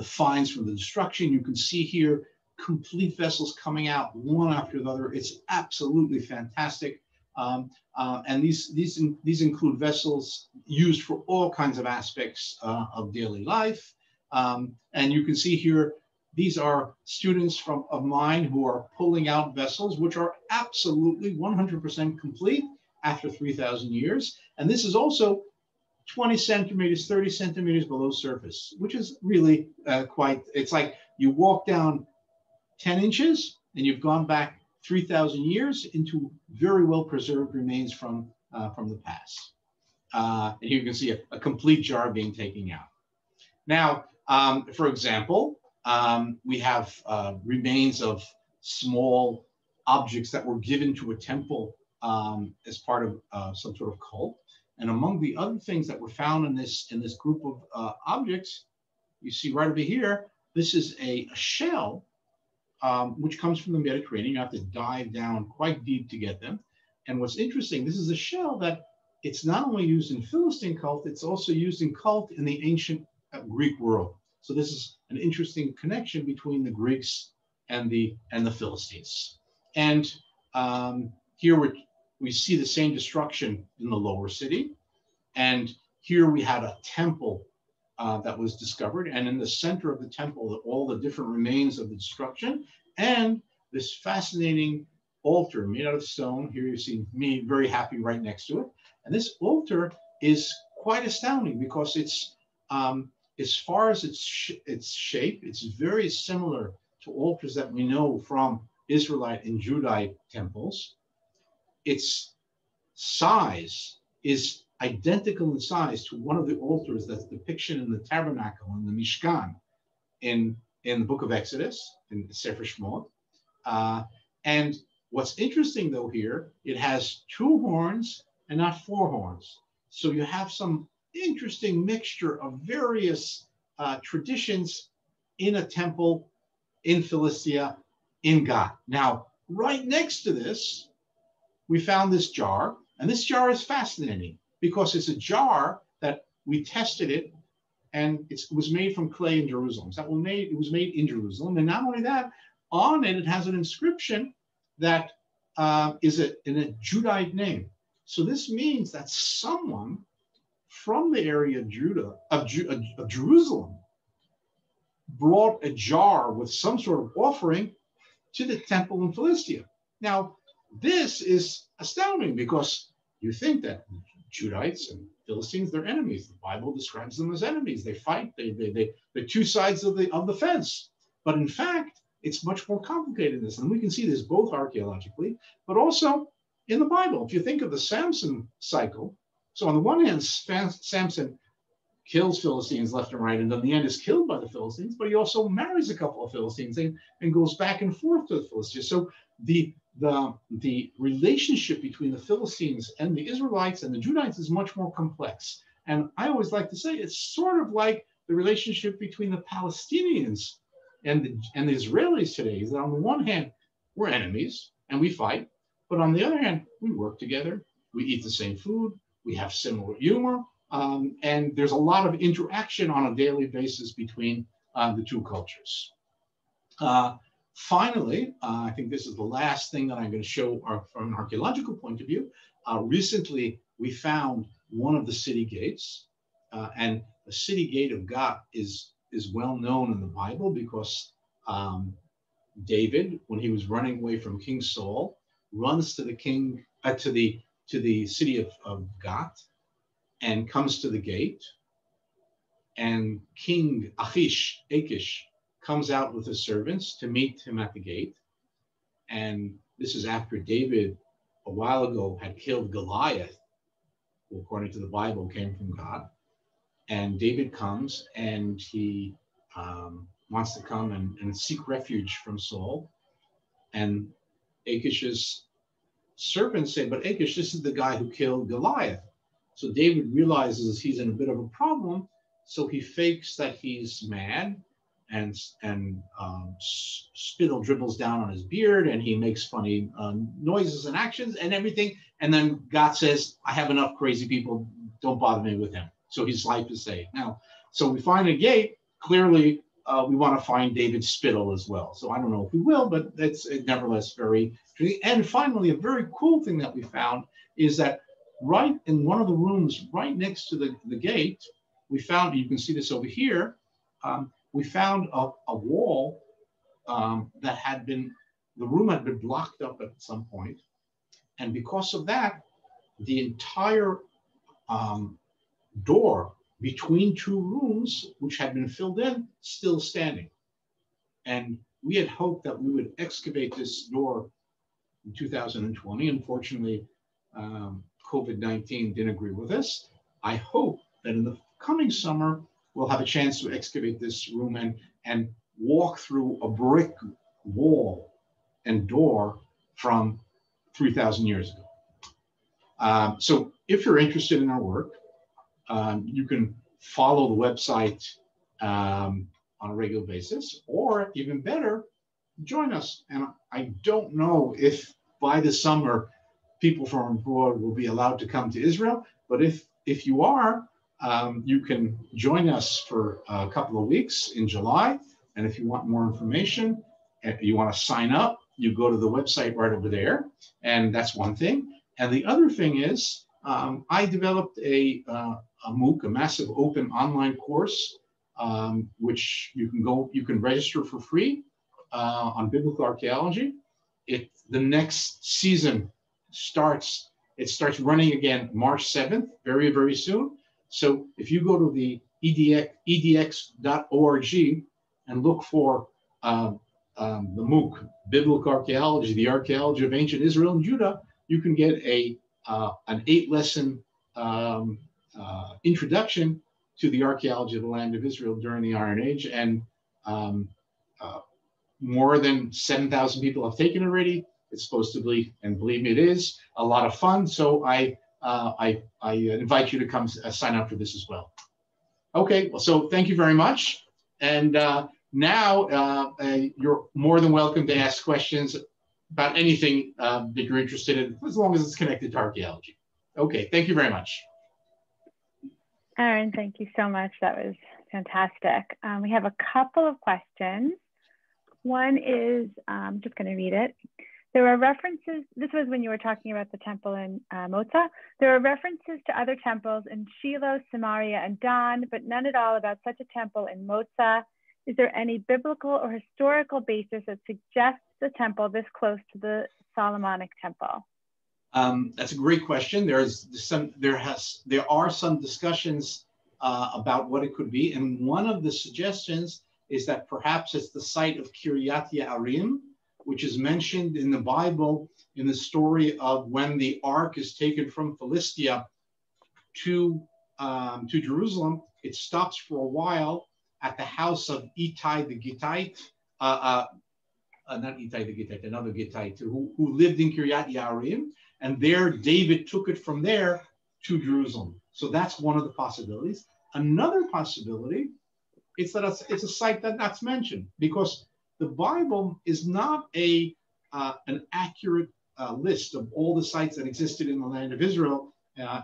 finds from the destruction. You can see here complete vessels coming out one after the other. It's absolutely fantastic. And these include vessels used for all kinds of aspects of daily life. And you can see here, these are students of mine who are pulling out vessels, which are absolutely 100% complete after 3,000 years. And this is also 20 centimeters, 30 centimeters below surface, which is really it's like you walk down 10 inches and you've gone back 3,000 years into very well preserved remains from the past. And here you can see a complete jar being taken out. Now, for example, we have remains of small objects that were given to a temple as part of some sort of cult. And among the other things that were found in this group of objects, you see right over here, this is a shell which comes from the Mediterranean. You have to dive down quite deep to get them. And what's interesting, this is a shell that it's not only used in Philistine cult, it's also used in cult in the ancient Greek world. So this is an interesting connection between the Greeks and the Philistines. And here we see the same destruction in the lower city. And here we had a temple that was discovered. And in the center of the temple, all the different remains of the destruction. And this fascinating altar made out of stone. Here you see me very happy right next to it. And this altar is quite astounding because it's, as far as its shape, it's very similar to altars that we know from Israelite and Judite temples. Its size is identical in size to one of the altars that's depiction in the tabernacle in the Mishkan in the book of Exodus, in Sefer Shemot. And what's interesting though here, it has 2 horns and not 4 horns. So you have some interesting mixture of various traditions in a temple in Philistia, in Gath. Now, right next to this, we found this jar, and this jar is fascinating because it's a jar that we tested it, and it was made from clay in Jerusalem. So it was made in Jerusalem, and not only that, on it, it has an inscription that is in a Judite name. So this means that someone from the area of Jerusalem brought a jar with some sort of offering to the temple in Philistia. Now, this is astounding because you think that Judites and Philistines, they're enemies. The Bible describes them as enemies. They fight. They're 2 sides of the fence. But in fact, it's much more complicated than this. And we can see this both archaeologically, but also in the Bible. If you think of the Samson cycle, so on the one hand, Samson kills Philistines left and right, and in the end is killed by the Philistines, but he also marries a couple of Philistines and goes back and forth to the Philistines. So the relationship between the Philistines and the Israelites and the Judites is much more complex. And I always like to say it's sort of like the relationship between the Palestinians and the Israelis today, is that on the one hand, we're enemies and we fight, but on the other hand, we work together, we eat the same food, we have similar humor, and there's a lot of interaction on a daily basis between the 2 cultures. Finally, I think this is the last thing that I'm going to show from an archaeological point of view. Recently, we found one of the city gates, and the city gate of Gath is well known in the Bible because David, when he was running away from King Saul, runs to the city of Gath and comes to the gate, and King Achish comes out with his servants to meet him at the gate. And this is after David, a while ago, had killed Goliath, who according to the Bible came from God. And David comes and he wants to come and seek refuge from Saul. And Achish's servants say, but Achish, this is the guy who killed Goliath. So David realizes he's in a bit of a problem. So he fakes that he's mad, and spittle dribbles down on his beard, and he makes funny noises and actions and everything. And then God says, I have enough crazy people, don't bother me with him. So his life is saved. Now, so we find a gate. Clearly, we want to find David's spittle as well. So I don't know if we will, but it's nevertheless very interesting. And finally, a very cool thing that we found is that right in one of the rooms right next to the gate, we found, you can see this over here, we found a wall that had been, the room had been blocked up at some point. And because of that, the entire door between 2 rooms, which had been filled in, still standing. And we had hoped that we would excavate this door in 2020. Unfortunately, COVID-19 didn't agree with us. I hope that in the coming summer, we'll have a chance to excavate this room and walk through a brick wall and door from 3,000 years ago. So if you're interested in our work, you can follow the website on a regular basis, or even better, join us. And I don't know if by the summer people from abroad will be allowed to come to Israel, but if you are, you can join us for a couple of weeks in July. And if you want more information, if you want to sign up, you go to the website right over there. And that's one thing. And the other thing is, I developed a MOOC, a massive open online course, which you can register for free on biblical archaeology. the next season starts. It starts running again March 7th, very, very soon. So if you go to the edx.org and look for the MOOC, Biblical Archaeology, the Archaeology of Ancient Israel and Judah, you can get an 8-lesson introduction to the archaeology of the land of Israel during the Iron Age. And more than 7,000 people have taken already. It's supposed to be, and believe me, it is a lot of fun. So I invite you to come sign up for this as well. Okay, well, so thank you very much. And now you're more than welcome to ask questions about anything that you're interested in, as long as it's connected to archaeology. Okay, thank you very much. Aaron, thank you so much. That was fantastic. We have a couple of questions. One is, I'm just going to read it. There are references, this was when you were talking about the temple in Moza. There are references to other temples in Shiloh, Samaria, and Dan, but none at all about such a temple in Moza. Is there any biblical or historical basis that suggests the temple this close to the Solomonic temple? That's a great question. There are some discussions about what it could be, and one of the suggestions is that perhaps it's the site of Kiryat Ye'arim, which is mentioned in the Bible in the story of when the ark is taken from Philistia to Jerusalem. It stops for a while at the house of Ittai the Gittite, not Ittai the Gittite, another Gittite who lived in Kiryat Ye'arim, and there David took it from there to Jerusalem. So that's one of the possibilities. Another possibility is that it's a site that's mentioned, because the Bible is not an accurate list of all the sites that existed in the land of Israel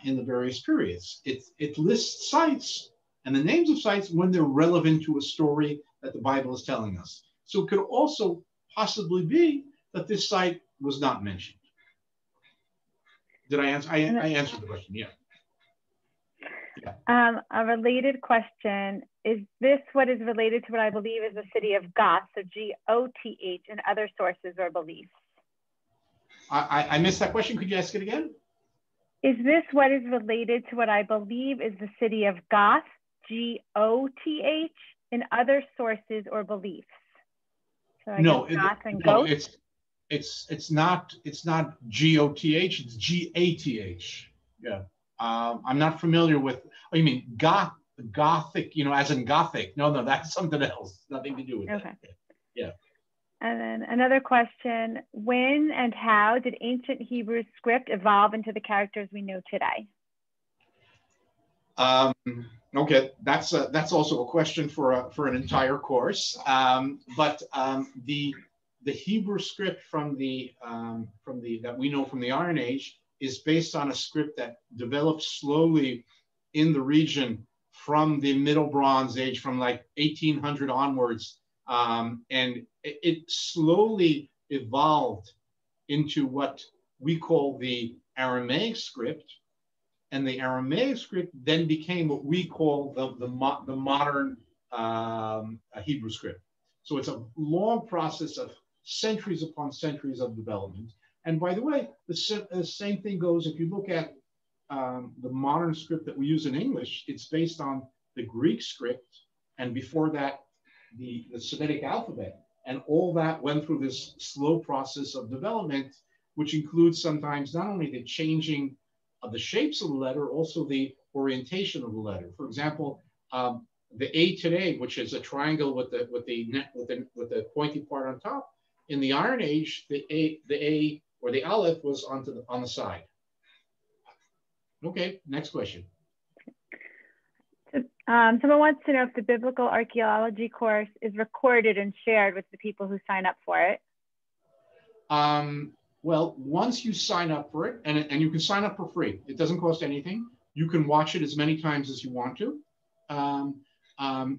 in the various periods. It lists sites and the names of sites when they're relevant to a story that the Bible is telling us. So it could also possibly be that this site was not mentioned. Did I answer? I answered the question, yeah. A related question, is this what is related to what I believe is the city of Gath, so G-O-T-H, in other sources or beliefs? I missed that question. Could you ask it again? Is this what is related to what I believe is the city of Gath, G-O-T-H, in other sources or beliefs? So no, it's not G-O-T-H, it's G-A-T-H. Yeah. I'm not familiar with, oh, you mean Gothic, as in Gothic. No, that's something else. Nothing to do with that. Yeah. And then another question, when and how did ancient Hebrew script evolve into the characters we know today? Okay, that's also a question for an entire course. But the Hebrew script from the that we know from the Iron Age is based on a script that developed slowly in the region from the Middle Bronze Age, from like 1800 onwards. And it slowly evolved into what we call the Aramaic script. And the Aramaic script then became what we call the modern Hebrew script. So it's a long process of centuries upon centuries of development. And by the way, the same thing goes if you look at the modern script that we use in English. It's based on the Greek script, and before that, the Semitic alphabet. And all that went through this slow process of development, which includes sometimes not only the changing of the shapes of the letter, also the orientation of the letter. For example, the A today, which is a triangle with the pointy part on top, in the Iron Age, the A or the Aleph was on the side. Okay, next question. Someone wants to know if the biblical archaeology course is recorded and shared with the people who sign up for it. Well, once you sign up for it, and you can sign up for free, it doesn't cost anything. You can watch it as many times as you want to.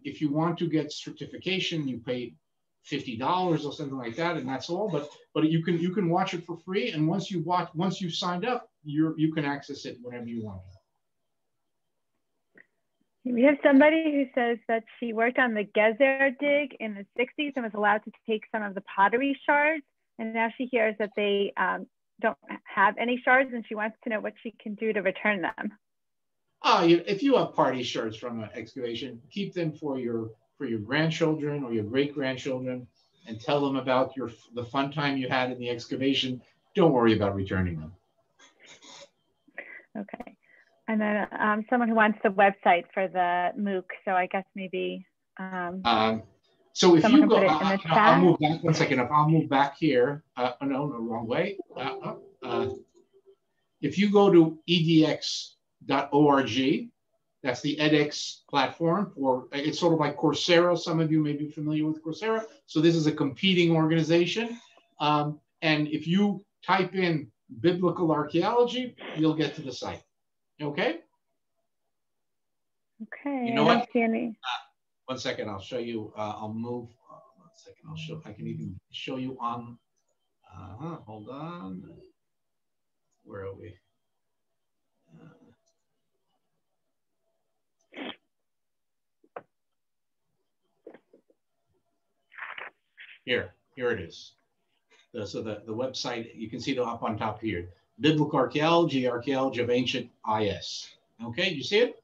If you want to get certification, you pay $50 or something like that, and that's all. But you can watch it for free, and once you've signed up, you can access it whenever you want. We have somebody who says that she worked on the Gezer dig in the 60s and was allowed to take some of the pottery shards And now she hears that they don't have any shards, and she wants to know what she can do to return them. If you have party shards from an excavation, keep them for your grandchildren or your great-grandchildren, and tell them about the fun time you had in the excavation. Don't worry about returning them. Okay. And then someone who wants the website for the MOOC. So I guess maybe. So if you go, I'll move back 1 second. I'll move back here. No, wrong way. If you go to edx.org, that's the edX platform, or it's sort of like Coursera. Some of you may be familiar with Coursera. So this is a competing organization. And if you type in biblical archaeology, you'll get to the site. Okay? Okay. You know what? 1 second, I'll show you. I'll move. 1 second, I can even show you on. Hold on. Where are we? Here it is. So the website, you can see it up on top here. Biblical Archaeology, Archaeology of Ancient IS. Okay, you see it?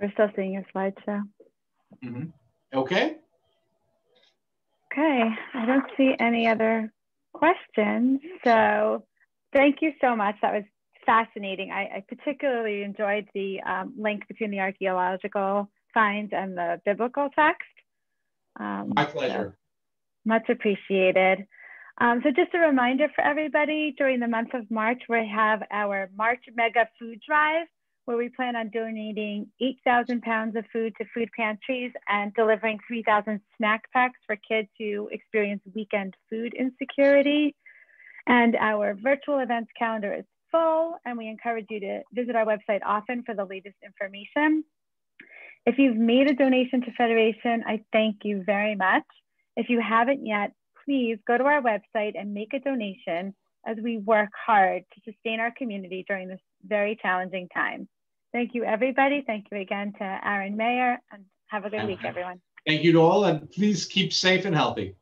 We're still seeing your slideshow. Mm-hmm. Okay. Okay, I don't see any other questions. So thank you so much. That was fascinating. I particularly enjoyed the link between the archaeological finds and the biblical text. My pleasure. So much appreciated. So just a reminder for everybody, during the month of March, we have our March Mega Food Drive, where we plan on donating 8,000 pounds of food to food pantries and delivering 3,000 snack packs for kids who experience weekend food insecurity. And our virtual events calendar is full, and we encourage you to visit our website often for the latest information. If you've made a donation to Federation, I thank you very much. If you haven't yet, please go to our website and make a donation as we work hard to sustain our community during this very challenging time. Thank you, everybody. Thank you again to Aaron Mayer, and have a good week, everyone. Thank you to all, and please keep safe and healthy.